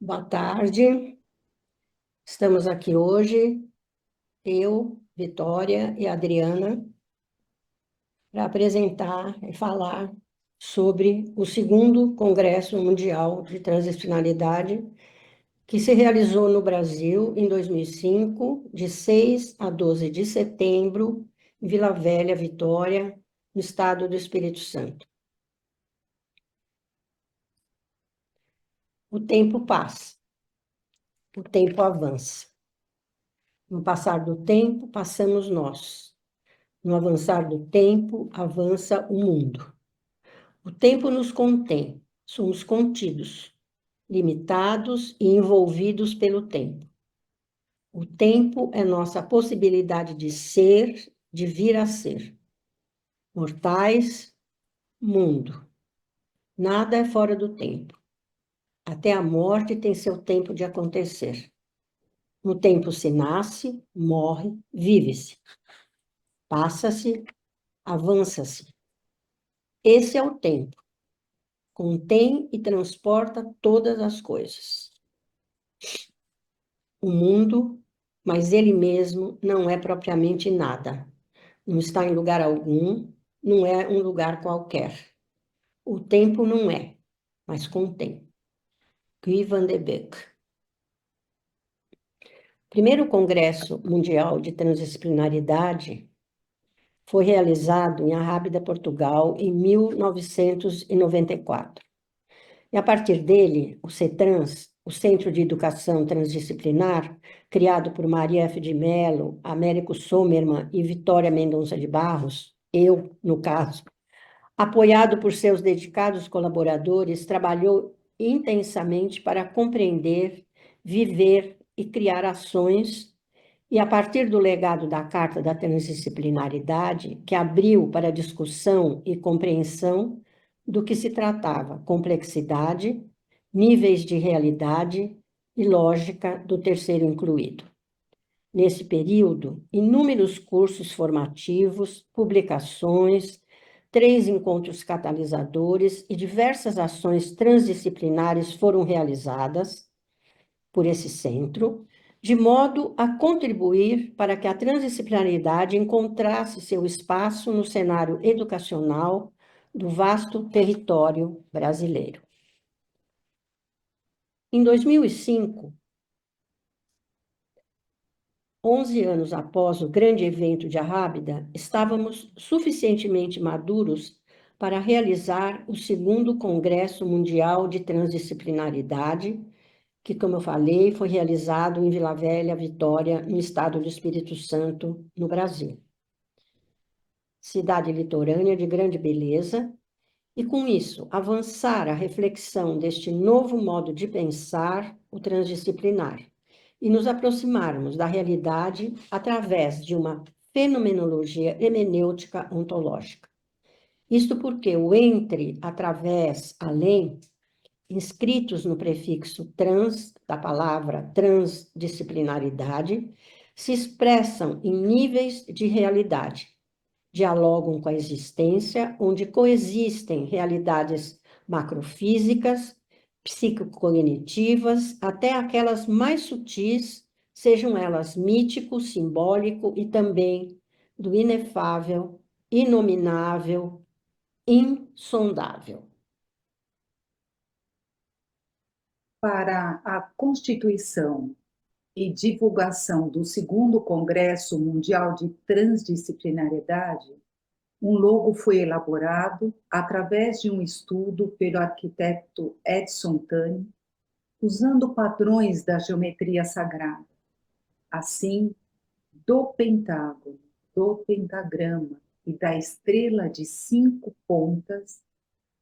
Boa tarde. Estamos aqui hoje, eu, Vitória e Adriana, para apresentar e falar sobre o segundo Congresso Mundial de Transdisciplinaridade, que se realizou no Brasil em 2005, de 6 a 12 de setembro, em Vila Velha, Vitória, no estado do Espírito Santo. O tempo passa, o tempo avança. No passar do tempo, passamos nós. No avançar do tempo, avança o mundo. O tempo nos contém, somos contidos, limitados e envolvidos pelo tempo. O tempo é nossa possibilidade de ser, de vir a ser. Mortais, mundo. Nada é fora do tempo. Até a morte tem seu tempo de acontecer. No tempo se nasce, morre, vive-se. Passa-se, avança-se. Esse é o tempo. Contém e transporta todas as coisas. O mundo, mas ele mesmo não é propriamente nada. Não está em lugar algum, não é um lugar qualquer. O tempo não é, mas contém. Guy van de Beek. O primeiro Congresso Mundial de Transdisciplinaridade foi realizado em Arrábida, Portugal, em 1994. E a partir dele, o CETRANS, o Centro de Educação Transdisciplinar, criado por Maria F. de Mello, Américo Sommermann e Vitória Mendonça de Barros, eu, no caso, apoiado por seus dedicados colaboradores, trabalhou intensamente para compreender, viver e criar ações, e a partir do legado da Carta da Transdisciplinaridade, que abriu para discussão e compreensão do que se tratava, complexidade, níveis de realidade e lógica do terceiro incluído. Nesse período, inúmeros cursos formativos, publicações, 3 encontros catalisadores e diversas ações transdisciplinares foram realizadas por esse centro, de modo a contribuir para que a transdisciplinaridade encontrasse seu espaço no cenário educacional do vasto território brasileiro. Em 2005, 11 anos após o grande evento de Arrábida, estávamos suficientemente maduros para realizar o segundo Congresso Mundial de Transdisciplinaridade, que, como eu falei, foi realizado em Vila Velha, Vitória, no estado do Espírito Santo, no Brasil. Cidade litorânea de grande beleza, e com isso avançar a reflexão deste novo modo de pensar o transdisciplinar e nos aproximarmos da realidade através de uma fenomenologia hermenêutica ontológica. Isto porque o entre, através, além, inscritos no prefixo trans, da palavra transdisciplinaridade, se expressam em níveis de realidade, dialogam com a existência, onde coexistem realidades macrofísicas, psicocognitivas, até aquelas mais sutis, sejam elas mítico, simbólico e também do inefável, inominável, insondável. Para a constituição e divulgação do segundo Congresso Mundial de Transdisciplinariedade, um logo foi elaborado através de um estudo pelo arquiteto Edson Tani, usando padrões da geometria sagrada. Assim, do pentágono, do pentagrama e da estrela de 5 pontas,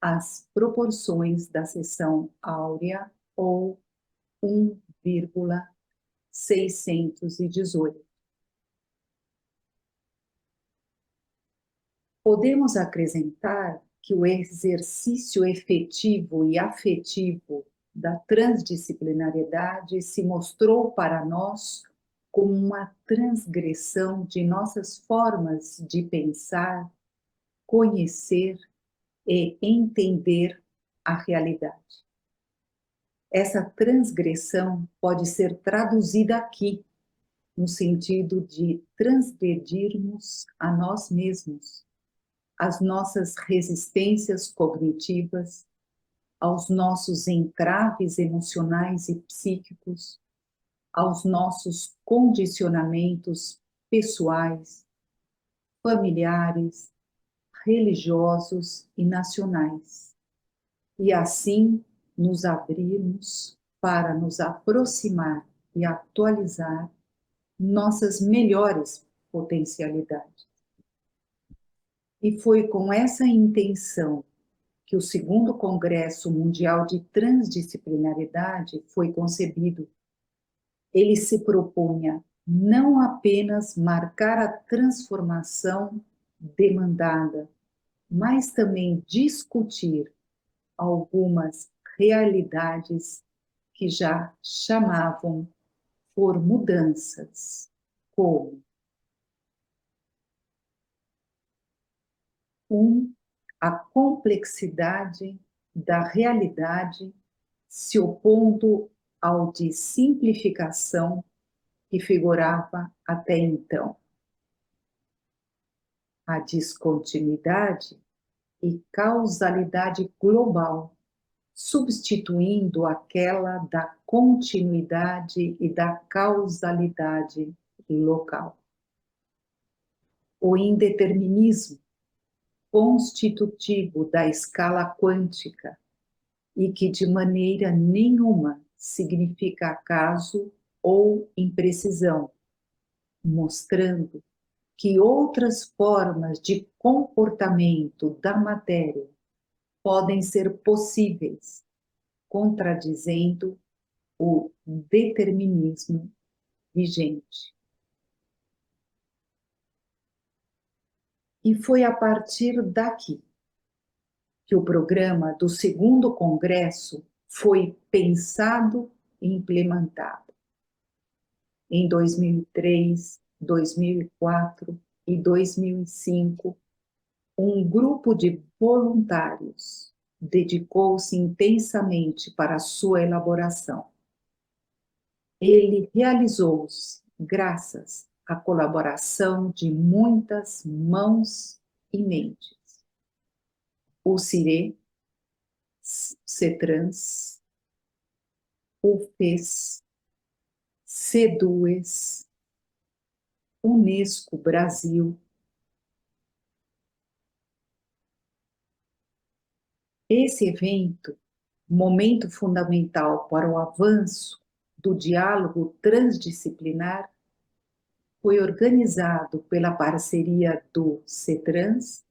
as proporções da seção áurea ou 1,618. Podemos acrescentar que o exercício efetivo e afetivo da transdisciplinariedade se mostrou para nós como uma transgressão de nossas formas de pensar, conhecer e entender a realidade. Essa transgressão pode ser traduzida aqui, no sentido de transgredirmos a nós mesmos, as nossas resistências cognitivas, aos nossos entraves emocionais e psíquicos, aos nossos condicionamentos pessoais, familiares, religiosos e nacionais. E assim nos abrirmos para nos aproximar e atualizar nossas melhores potencialidades. E foi com essa intenção que o segundo Congresso Mundial de Transdisciplinaridade foi concebido. Ele se propunha não apenas marcar a transformação demandada, mas também discutir algumas realidades que já chamavam por mudanças, como a complexidade da realidade se opondo ao de simplificação que figurava até então. A descontinuidade e causalidade global, substituindo aquela da continuidade e da causalidade local. O indeterminismo, constitutivo da escala quântica, e que de maneira nenhuma significa acaso ou imprecisão, mostrando que outras formas de comportamento da matéria podem ser possíveis, contradizendo o determinismo vigente. E foi a partir daqui que o programa do segundo congresso foi pensado e implementado. Em 2003, 2004 e 2005, um grupo de voluntários dedicou-se intensamente para a sua elaboração. Ele realizou-se graças à colaboração de muitas mãos e mentes. O CIRE, CETRANS, UFES, C2, Unesco Brasil. Esse evento, momento fundamental para o avanço do diálogo transdisciplinar, foi organizado pela parceria do CETRANS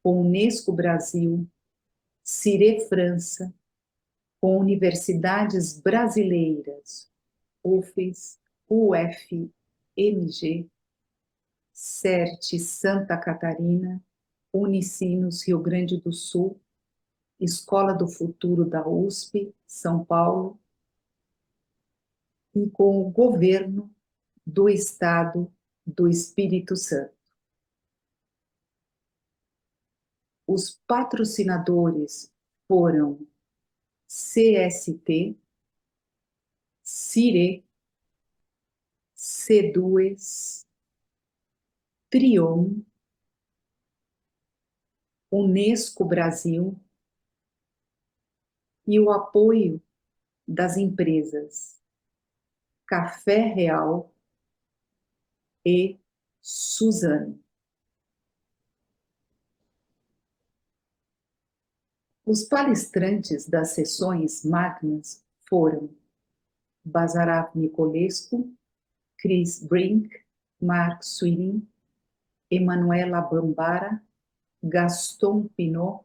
com Unesco Brasil, CIRE França, com universidades brasileiras, UFES, UFMG, CERT Santa Catarina, Unicinos Rio Grande do Sul, Escola do Futuro da USP, São Paulo, e com o governo do Estado do Espírito Santo. Os patrocinadores foram CST, CIRE, C2, Trion, Unesco Brasil e o apoio das empresas Café Real e Suzano. Os palestrantes das sessões magnas foram Basarab Nicolescu, Chris Brink, Mark Sweeney, Emanuela Bambara, Gaston Pinot,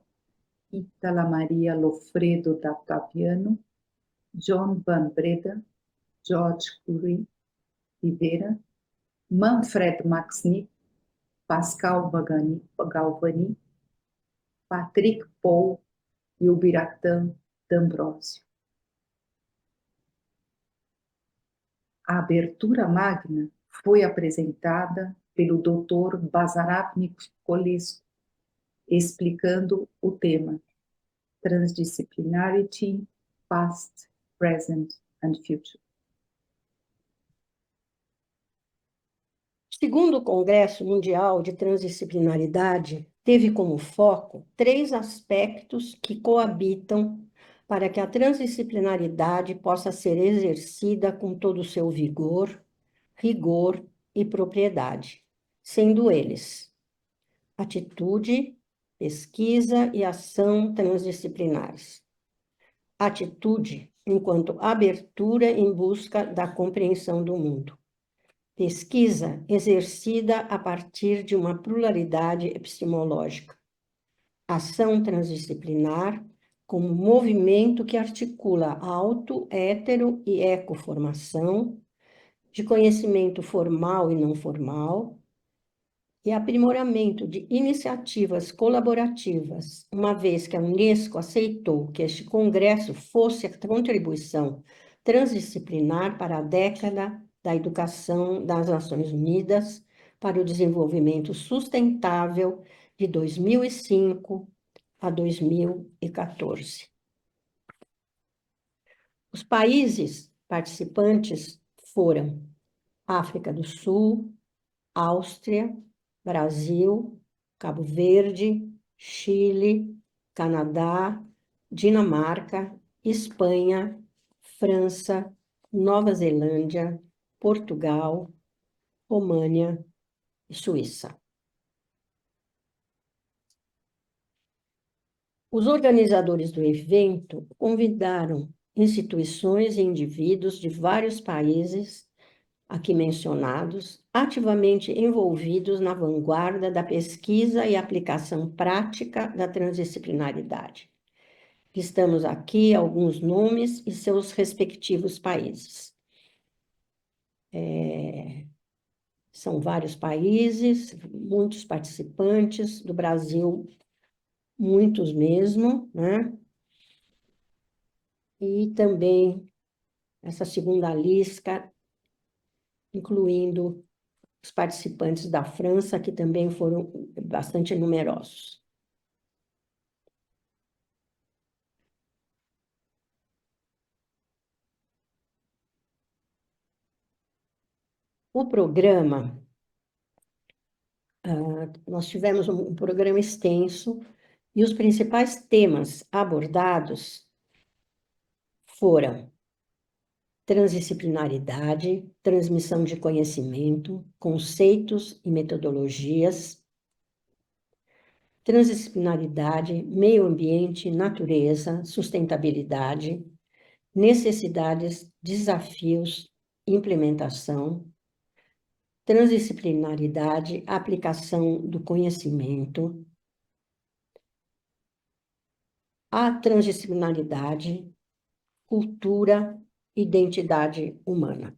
Ítala Maria Lofredo D'Ottaviano, John Van Breda, George Curie Rivera, Manfred Maxnick, Pascal Galvani, Patrick Paul e o Biratã D'Ambrosio. A abertura magna foi apresentada pelo Dr. Basarab Nicolescu, explicando o tema Transdisciplinarity, Past present, and future. O segundo Congresso Mundial de Transdisciplinaridade teve como foco 3 aspectos que coabitam para que a transdisciplinaridade possa ser exercida com todo o seu vigor, rigor e propriedade, sendo eles atitude, pesquisa e ação transdisciplinares. Atitude enquanto abertura em busca da compreensão do mundo. Pesquisa exercida a partir de uma pluralidade epistemológica. Ação transdisciplinar como movimento que articula auto, hétero e ecoformação, de conhecimento formal e não formal, e aprimoramento de iniciativas colaborativas, uma vez que a Unesco aceitou que este congresso fosse a contribuição transdisciplinar para a década da educação das Nações Unidas para o desenvolvimento sustentável de 2005 a 2014. Os países participantes foram África do Sul, Áustria, Brasil, Cabo Verde, Chile, Canadá, Dinamarca, Espanha, França, Nova Zelândia, Portugal, România e Suíça. Os organizadores do evento convidaram instituições e indivíduos de vários países aqui mencionados, ativamente envolvidos na vanguarda da pesquisa e aplicação prática da transdisciplinaridade. Listamos aqui alguns nomes e seus respectivos países. São vários países, muitos participantes, do Brasil, muitos mesmo, né? E também essa segunda lista, incluindo os participantes da França, que também foram bastante numerosos. O programa, nós tivemos um programa extenso, e os principais temas abordados foram transdisciplinaridade, transmissão de conhecimento, conceitos e metodologias, transdisciplinaridade, meio ambiente, natureza, sustentabilidade, necessidades, desafios, implementação, transdisciplinaridade, aplicação do conhecimento, a transdisciplinaridade, cultura, identidade humana.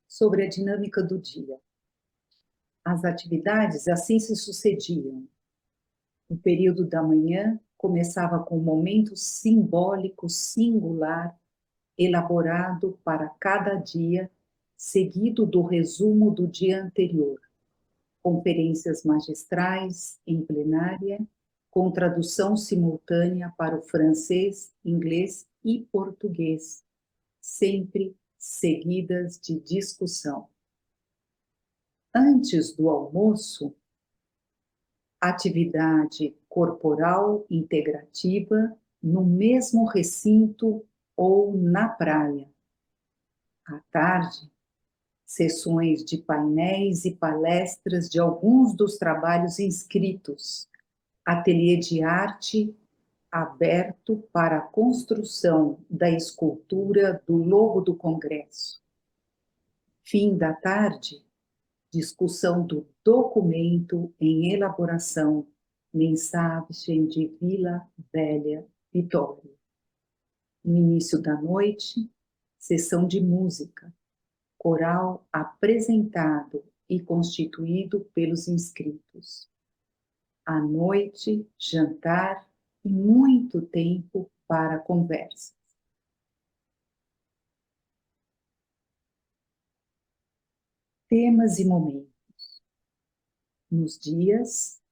Sobre a dinâmica do dia. As atividades assim se sucediam. O período da manhã começava com um momento simbólico singular, elaborado para cada dia, seguido do resumo do dia anterior. Conferências magistrais em plenária, com tradução simultânea para o francês, inglês e português, sempre seguidas de discussão. Antes do almoço, atividade corporal integrativa no mesmo recinto ou na praia. À tarde, sessões de painéis e palestras de alguns dos trabalhos inscritos, ateliê de arte aberto para a construção da escultura do logo do Congresso. Fim da tarde, discussão do documento em elaboração, mensagem de Vila Velha, Vitória. No início da noite, sessão de música, coral apresentado e constituído pelos inscritos. À noite, jantar e muito tempo para conversas. Temas e momentos. Nos dias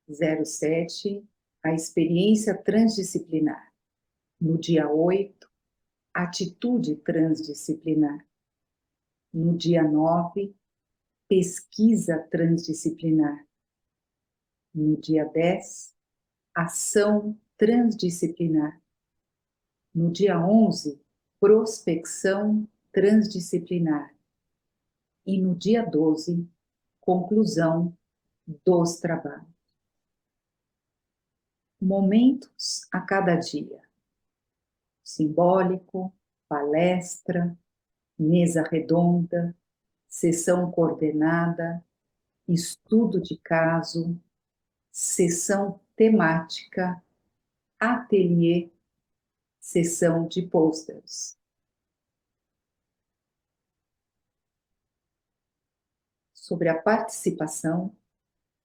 07 a experiência transdisciplinar. No dia 8, atitude transdisciplinar. No dia 9, pesquisa transdisciplinar. No dia 10, ação transdisciplinar. No dia 11, prospecção transdisciplinar. E no dia 12, conclusão dos trabalhos. Momentos a cada dia. Simbólico, palestra, mesa redonda, sessão coordenada, estudo de caso, sessão temática, ateliê, sessão de posters. Sobre a participação,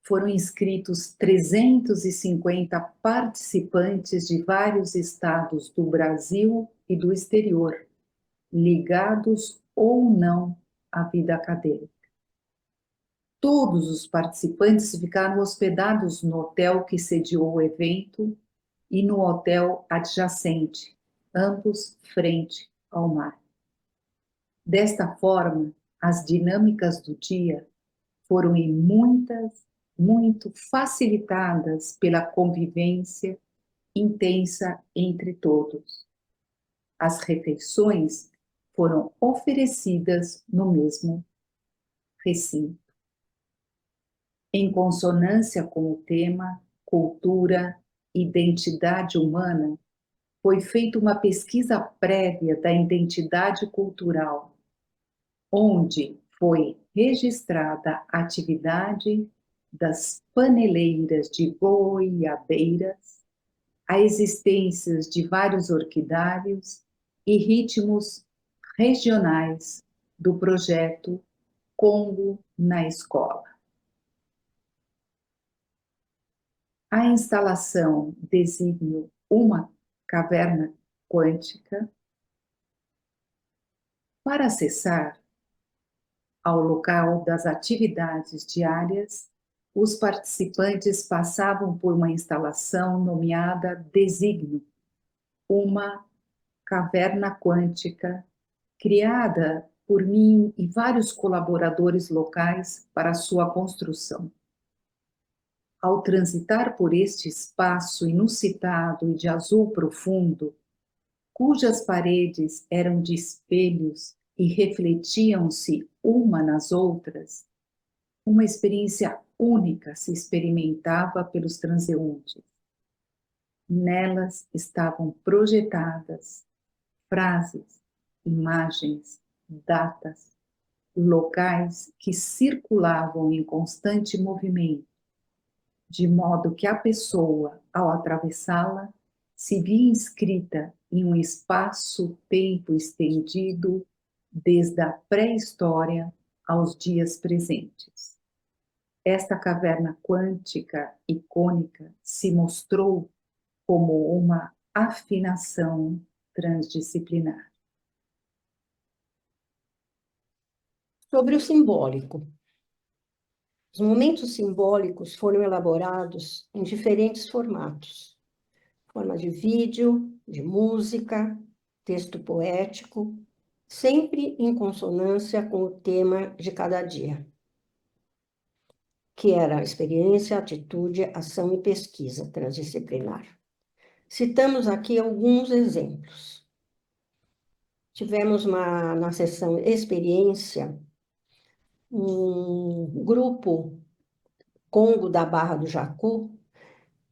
foram inscritos 350 participantes de vários estados do Brasil e do exterior, ligados ou não à vida acadêmica. Todos os participantes ficaram hospedados no hotel que sediou o evento e no hotel adjacente, ambos frente ao mar. Desta forma, as dinâmicas do dia foram muito facilitadas pela convivência intensa entre todos. As refeições foram oferecidas no mesmo recinto. Em consonância com o tema Cultura, Identidade Humana, foi feita uma pesquisa prévia da identidade cultural, onde foi registrada a atividade das paneleiras de goiabeiras, a existência de vários orquidários e ritmos regionais do projeto Congo na Escola. A instalação designa uma caverna quântica. Para acessar ao local das atividades diárias, os participantes passavam por uma instalação nomeada Designo, uma caverna quântica criada por mim e vários colaboradores locais para sua construção. Ao transitar por este espaço inusitado e de azul profundo, cujas paredes eram de espelhos e refletiam-se uma nas outras, uma experiência única se experimentava pelos transeuntes. Nelas estavam projetadas frases, imagens, datas, locais que circulavam em constante movimento, de modo que a pessoa, ao atravessá-la, se via inscrita em um espaço-tempo estendido desde a pré-história aos dias presentes. Esta caverna quântica icônica se mostrou como uma afinação transdisciplinar. Sobre o simbólico. Os momentos simbólicos foram elaborados em diferentes formatos. Forma de vídeo, de música, texto poético, sempre em consonância com o tema de cada dia, que era experiência, atitude, ação e pesquisa transdisciplinar. Citamos aqui alguns exemplos. Tivemos na sessão experiência, um grupo Congo da Barra do Jacu,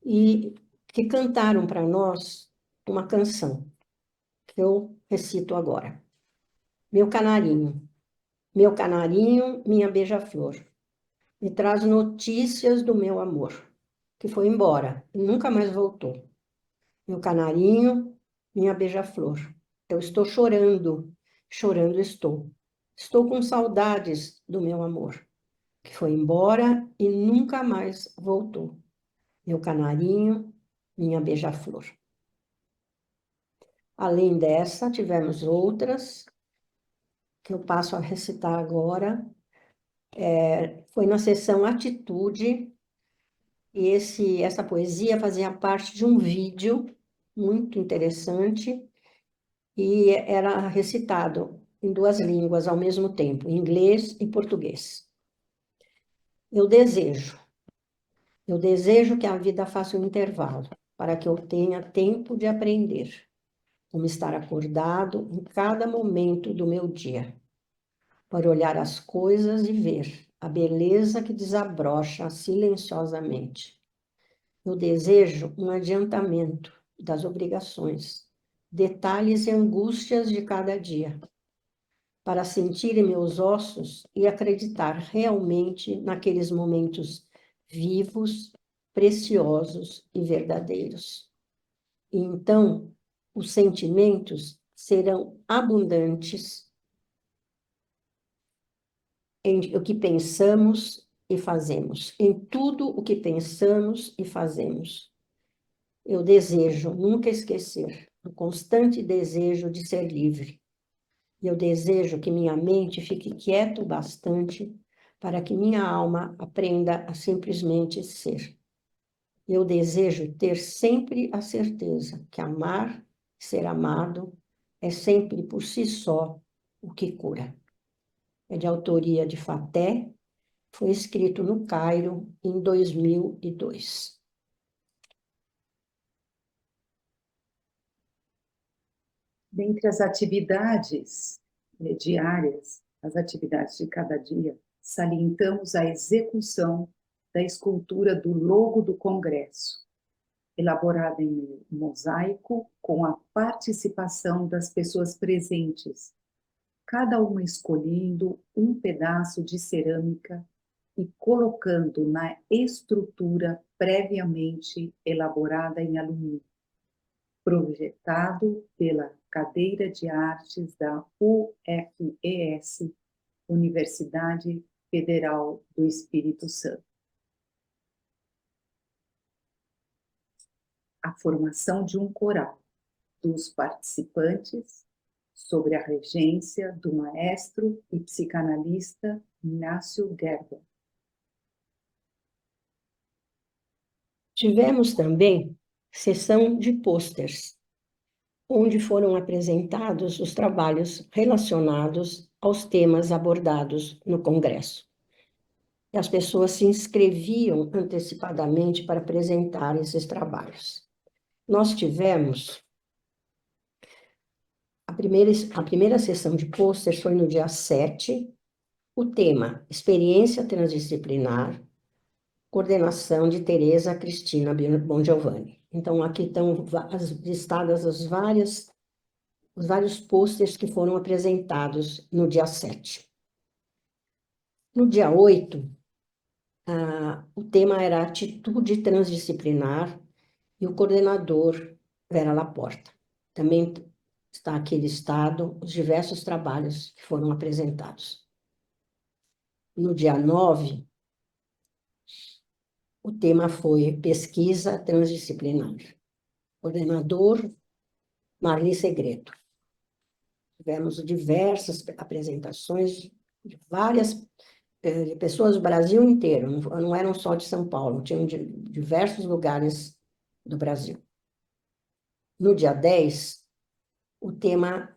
e que cantaram para nós uma canção, que eu recito agora. Meu canarinho, minha beija-flor, me traz notícias do meu amor, que foi embora e nunca mais voltou. Meu canarinho, minha beija-flor, eu estou chorando, chorando estou. Estou com saudades do meu amor, que foi embora e nunca mais voltou. Meu canarinho, minha beija-flor. Além dessa, tivemos outras, que eu passo a recitar agora. Foi na sessão Atitude, E essa poesia fazia parte de um vídeo muito interessante e era recitado em duas línguas ao mesmo tempo, inglês e português. Eu desejo, eu desejo que a vida faça um intervalo para que eu tenha tempo de aprender como estar acordado em cada momento do meu dia, para olhar as coisas e ver a beleza que desabrocha silenciosamente. Eu desejo um adiantamento das obrigações, detalhes e angústias de cada dia, para sentir em meus ossos e acreditar realmente naqueles momentos vivos, preciosos e verdadeiros. E então, os sentimentos serão abundantes em o que pensamos e fazemos, em tudo o que pensamos e fazemos. Eu desejo nunca esquecer o constante desejo de ser livre. E eu desejo que minha mente fique quieta o bastante para que minha alma aprenda a simplesmente ser. Eu desejo ter sempre a certeza que amar, ser amado, é sempre por si só o que cura. É de autoria de Faté, foi escrito no Cairo em 2002. Dentre as atividades diárias, as atividades de cada dia, salientamos a execução da escultura do logo do Congresso, elaborada em mosaico com a participação das pessoas presentes, cada uma escolhendo um pedaço de cerâmica e colocando na estrutura previamente elaborada em alumínio, projetado pela Cadeira de Artes da UFES, Universidade Federal do Espírito Santo. A formação de um coral dos participantes sobre a regência do maestro e psicanalista Inácio Gerber. Tivemos também sessão de pôsteres, onde foram apresentados os trabalhos relacionados aos temas abordados no Congresso. E as pessoas se inscreviam antecipadamente para apresentar esses trabalhos. Nós tivemos a primeira sessão de pôster foi no dia 7, o tema Experiência Transdisciplinar, coordenação de Tereza Cristina Bongiovanni. Então, aqui estão listadas os vários pôsteres que foram apresentados no dia 7. No dia 8, o tema era Atitude Transdisciplinar e o coordenador Vera Laporta. Também está aqui listado os diversos trabalhos que foram apresentados. No dia 9, o tema foi Pesquisa Transdisciplinar. Coordenador Marli Segredo. Tivemos diversas apresentações de várias de pessoas do Brasil inteiro, não eram só de São Paulo, tinham de diversos lugares do Brasil. No dia 10, o tema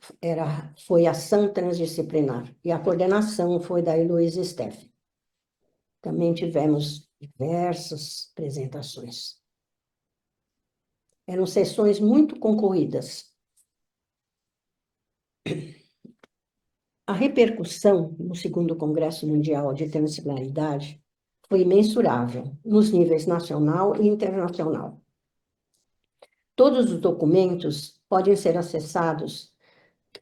foi ação transdisciplinar, e a coordenação foi da Heloísa Steffen. Também tivemos diversas apresentações. Eram sessões muito concorridas. A repercussão no segundo Congresso Mundial de Transdisciplinaridade foi imensurável, nos níveis nacional e internacional. Todos os documentos podem ser acessados,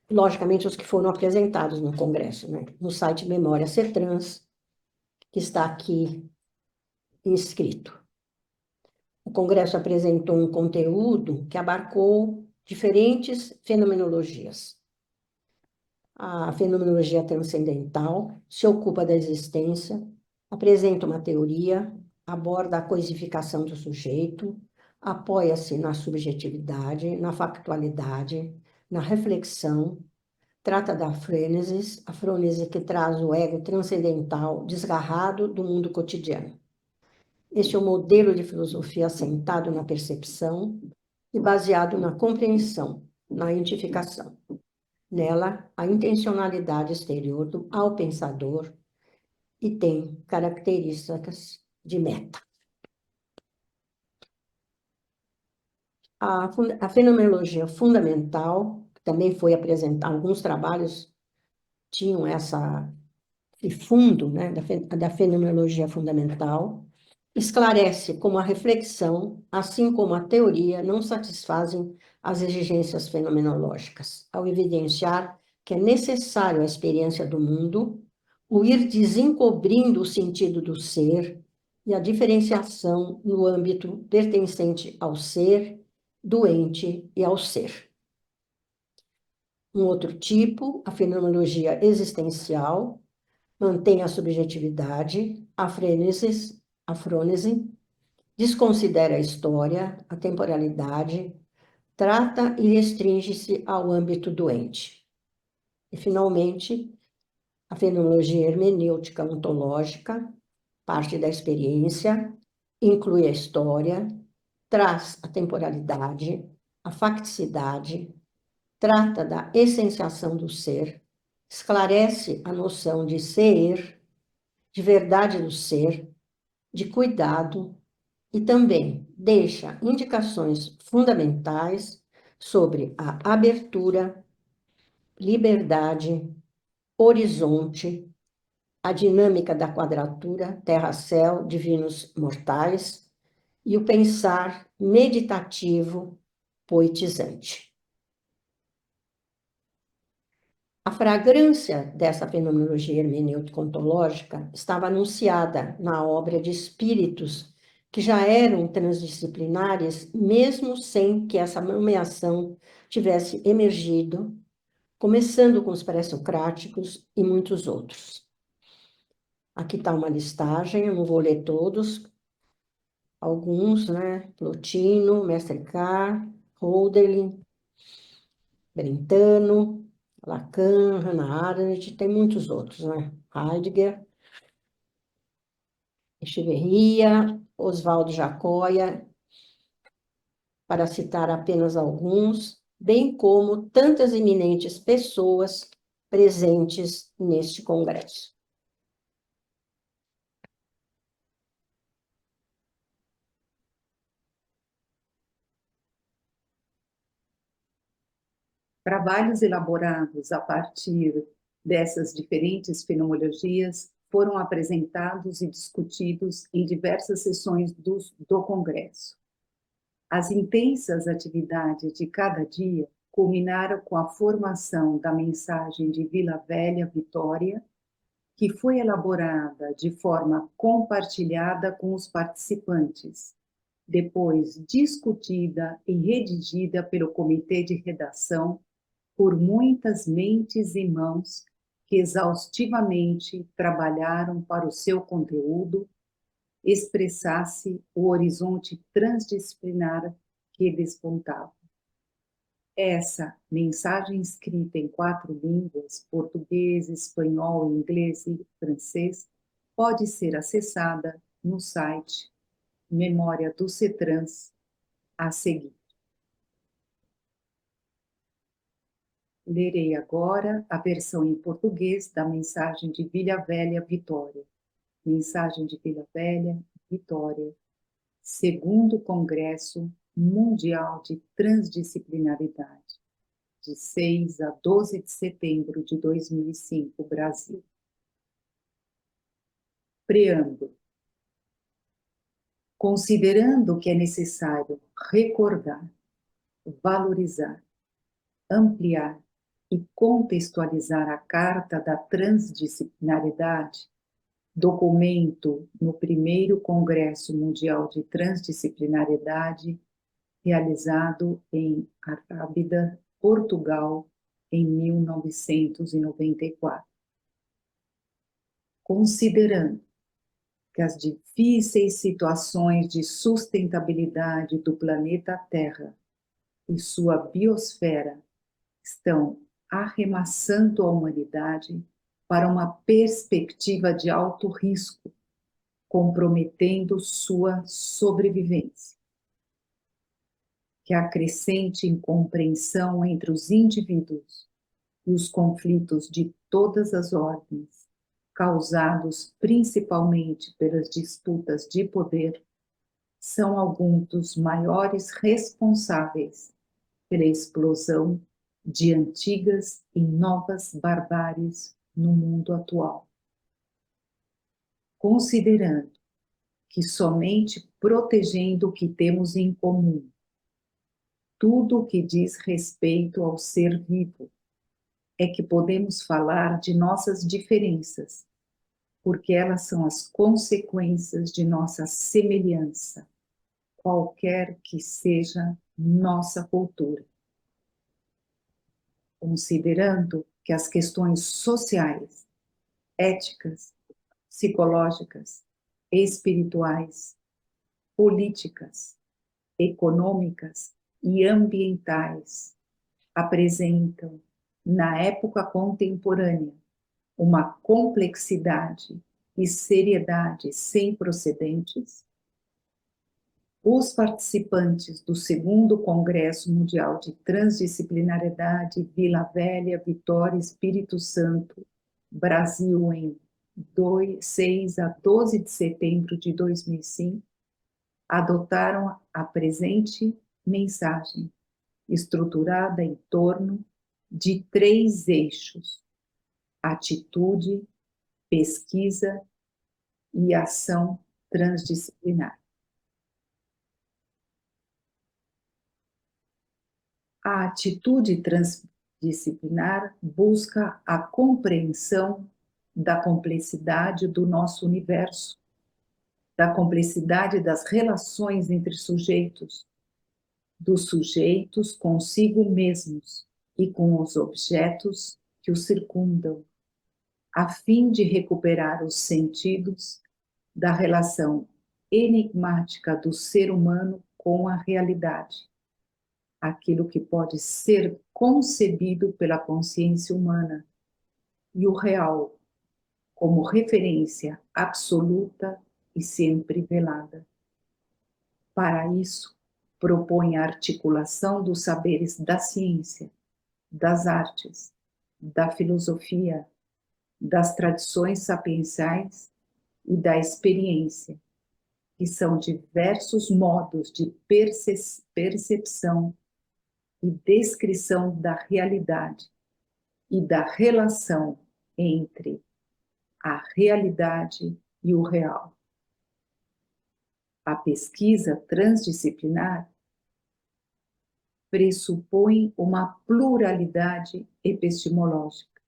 logicamente, os que foram apresentados no Congresso, né? No site Memória CETRANS, que está aqui inscrito. O Congresso apresentou um conteúdo que abarcou diferentes fenomenologias. A fenomenologia transcendental se ocupa da existência, apresenta uma teoria, aborda a coisificação do sujeito, apoia-se na subjetividade, na factualidade, na reflexão, trata da frênesis, a frênese que traz o ego transcendental desgarrado do mundo cotidiano. Este é um modelo de filosofia assentado na percepção e baseado na compreensão, na identificação. Nela, a intencionalidade exterior ao pensador e tem características de meta. A fenomenologia fundamental, que também foi apresentada, alguns trabalhos tinham esse fundo, né, da fenomenologia fundamental, esclarece como a reflexão, assim como a teoria, não satisfazem as exigências fenomenológicas, ao evidenciar que é necessário a experiência do mundo, o ir desencobrindo o sentido do ser e a diferenciação no âmbito pertencente ao ser, do ente e ao ser. Um outro tipo, a fenomenologia existencial, mantém a subjetividade, a frônese, desconsidera a história, a temporalidade, trata e restringe-se ao âmbito doente. E, finalmente, a fenomenologia hermenêutica ontológica, parte da experiência, inclui a história, traz a temporalidade, a facticidade, trata da essenciação do ser, esclarece a noção de ser, de verdade do ser, de cuidado, e também deixa indicações fundamentais sobre a abertura, liberdade, horizonte, a dinâmica da quadratura, terra-céu, divinos mortais, e o pensar meditativo, poetizante. A fragrância dessa fenomenologia hermenêutica ontológica estava anunciada na obra de espíritos que já eram transdisciplinares, mesmo sem que essa nomeação tivesse emergido, começando com os pré-socráticos e muitos outros. Aqui está uma listagem, eu não vou ler todos, alguns, né? Plotino, Mestre Carr, Hölderlin, Brentano, Lacan, Hannah Arendt, tem muitos outros, né? Heidegger, Echeverria, Oswaldo Jacóia, para citar apenas alguns, bem como tantas eminentes pessoas presentes neste congresso. Trabalhos elaborados a partir dessas diferentes fenomenologias foram apresentados e discutidos em diversas sessões do Congresso. As intensas atividades de cada dia culminaram com a formação da mensagem de Vila Velha Vitória, que foi elaborada de forma compartilhada com os participantes, depois discutida e redigida pelo comitê de redação por muitas mentes e mãos que exaustivamente trabalharam para o seu conteúdo expressasse o horizonte transdisciplinar que despontava. Essa mensagem escrita em 4 línguas, português, espanhol, inglês e francês, pode ser acessada no site Memória do CETRANS a seguir. Lerei agora a versão em português da mensagem de Vila Velha Vitória. Mensagem de Vila Velha Vitória, segundo Congresso Mundial de Transdisciplinaridade, de 6 a 12 de setembro de 2005, Brasil. Preâmbulo. Considerando que é necessário recordar, valorizar, ampliar e contextualizar a Carta da Transdisciplinaridade, documento no primeiro Congresso Mundial de Transdisciplinaridade, realizado em Rábida, Portugal, em 1994. Considerando que as difíceis situações de sustentabilidade do planeta Terra e sua biosfera estão arremessando a humanidade para uma perspectiva de alto risco, comprometendo sua sobrevivência, que acrescente incompreensão entre os indivíduos e os conflitos de todas as ordens, causados principalmente pelas disputas de poder, são alguns dos maiores responsáveis pela explosão de antigas e novas barbáries no mundo atual. Considerando que somente protegendo o que temos em comum, tudo o que diz respeito ao ser vivo, é que podemos falar de nossas diferenças, porque elas são as consequências de nossa semelhança, qualquer que seja nossa cultura. Considerando que as questões sociais, éticas, psicológicas, espirituais, políticas, econômicas e ambientais apresentam, na época contemporânea, uma complexidade e seriedade sem precedentes, os participantes do segundo Congresso Mundial de Transdisciplinariedade Vila Velha, Vitória, Espírito Santo, Brasil, em 6 a 12 de setembro de 2005, adotaram a presente mensagem, estruturada em torno de 3 eixos: atitude, pesquisa e ação transdisciplinar. A atitude transdisciplinar busca a compreensão da complexidade do nosso universo, da complexidade das relações entre sujeitos, dos sujeitos consigo mesmos e com os objetos que os circundam, a fim de recuperar os sentidos da relação enigmática do ser humano com a realidade, aquilo que pode ser concebido pela consciência humana, e o real como referência absoluta e sempre velada. Para isso, propõe a articulação dos saberes da ciência, das artes, da filosofia, das tradições sapienciais e da experiência, que são diversos modos de percepção e descrição da realidade e da relação entre a realidade e o real. A pesquisa transdisciplinar pressupõe uma pluralidade epistemológica.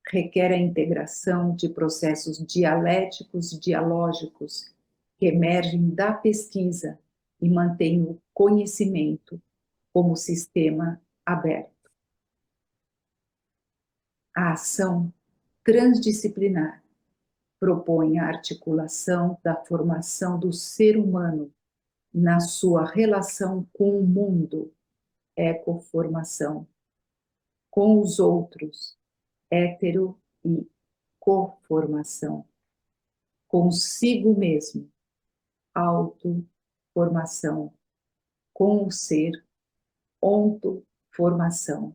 Requer a integração de processos dialéticos e dialógicos que emergem da pesquisa e mantêm o conhecimento como sistema aberto. A ação transdisciplinar propõe a articulação da formação do ser humano na sua relação com o mundo, ecoformação, com os outros, hetero e coformação, consigo mesmo, autoformação, com o ser, ontoformação,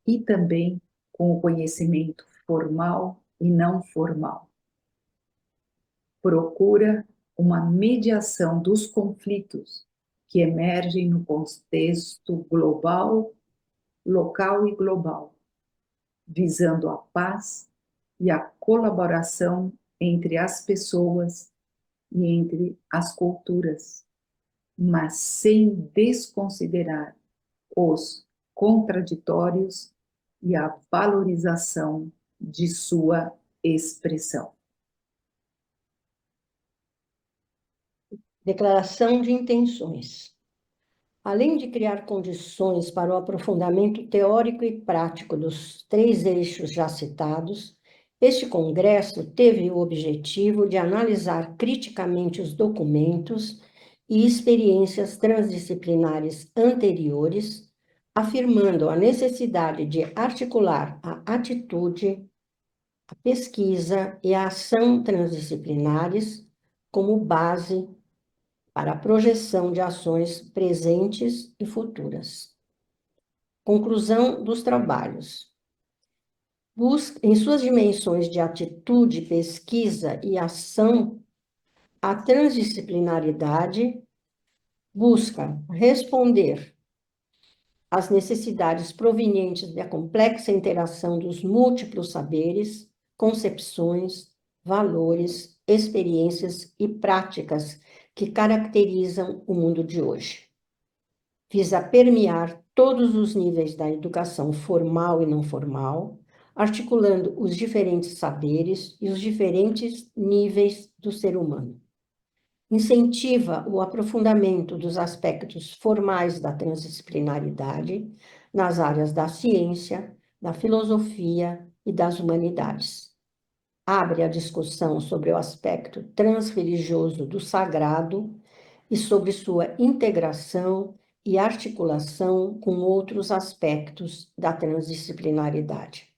e também com o conhecimento formal e não formal. Procura uma mediação dos conflitos que emergem no contexto global, local e global, visando a paz e a colaboração entre as pessoas e entre as culturas, mas sem desconsiderar os contraditórios e a valorização de sua expressão. Declaração de intenções. Além de criar condições para o aprofundamento teórico e prático dos 3 eixos já citados, este congresso teve o objetivo de analisar criticamente os documentos e experiências transdisciplinares anteriores, afirmando a necessidade de articular a atitude, a pesquisa e a ação transdisciplinares como base para a projeção de ações presentes e futuras. Conclusão dos trabalhos. Em suas dimensões de atitude, pesquisa e ação, a transdisciplinaridade busca responder às necessidades provenientes da complexa interação dos múltiplos saberes, concepções, valores, experiências e práticas que caracterizam o mundo de hoje. Visa permear todos os níveis da educação formal e não formal, articulando os diferentes saberes e os diferentes níveis do ser humano. Incentiva o aprofundamento dos aspectos formais da transdisciplinaridade nas áreas da ciência, da filosofia e das humanidades. Abre a discussão sobre o aspecto transreligioso do sagrado e sobre sua integração e articulação com outros aspectos da transdisciplinaridade.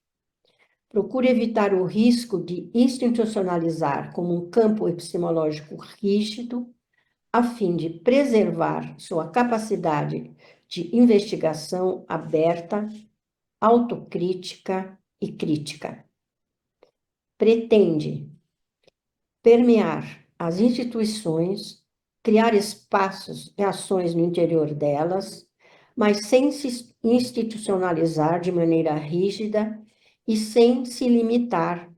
Procura evitar o risco de institucionalizar como um campo epistemológico rígido, a fim de preservar sua capacidade de investigação aberta, autocrítica e crítica. Pretende permear as instituições, criar espaços e ações no interior delas, mas sem se institucionalizar de maneira rígida e sem se limitar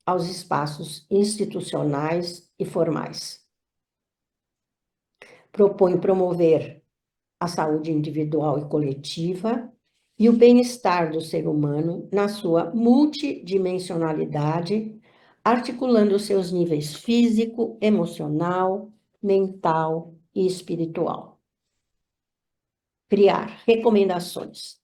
aos espaços institucionais e formais. Propõe promover a saúde individual e coletiva e o bem-estar do ser humano na sua multidimensionalidade, articulando seus níveis físico, emocional, mental e espiritual. Recomendações.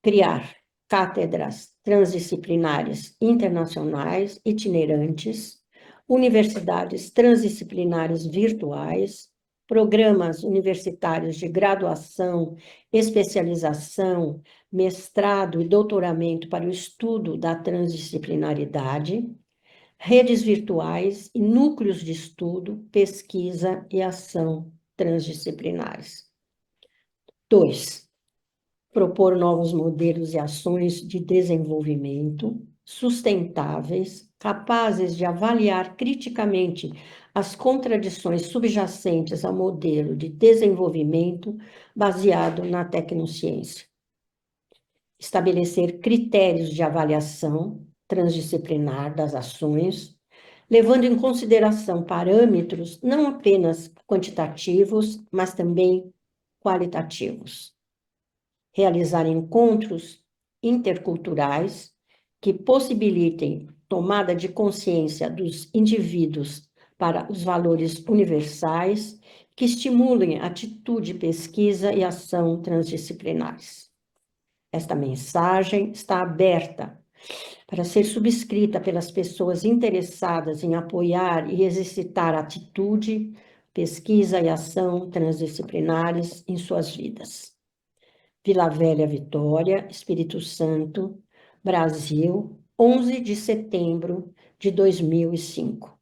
Criar cátedras transdisciplinares internacionais itinerantes, universidades transdisciplinares virtuais, programas universitários de graduação, especialização, mestrado e doutoramento para o estudo da transdisciplinaridade, redes virtuais e núcleos de estudo, pesquisa e ação transdisciplinares. 2. Propor novos modelos e ações de desenvolvimento sustentáveis, capazes de avaliar criticamente as contradições subjacentes ao modelo de desenvolvimento baseado na tecnociência. Estabelecer critérios de avaliação transdisciplinar das ações, levando em consideração parâmetros não apenas quantitativos, mas também qualitativos. Realizar encontros interculturais que possibilitem tomada de consciência dos indivíduos para os valores universais, que estimulem atitude, pesquisa e ação transdisciplinares. Esta mensagem está aberta para ser subscrita pelas pessoas interessadas em apoiar e exercitar atitude, pesquisa e ação transdisciplinares em suas vidas. Vila Velha, Vitória, Espírito Santo, Brasil, 11 de setembro de 2005.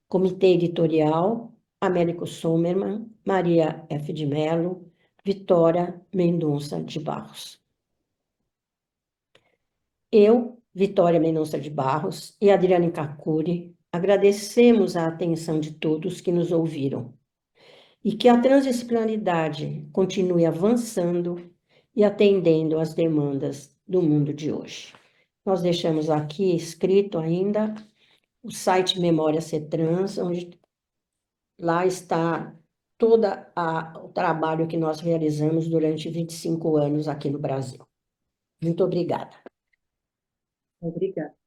Comitê Editorial, Américo Sommermann, Maria F. de Mello, Vitória Mendonça de Barros. Eu, Vitória Mendonça de Barros e Adriane Kakuri, agradecemos a atenção de todos que nos ouviram e que a transdisciplinaridade continue avançando e atendendo às demandas do mundo de hoje. Nós deixamos aqui escrito ainda o site Memória CETRANS, onde lá está todo o trabalho que nós realizamos durante 25 anos aqui no Brasil. Muito obrigada. Obrigada.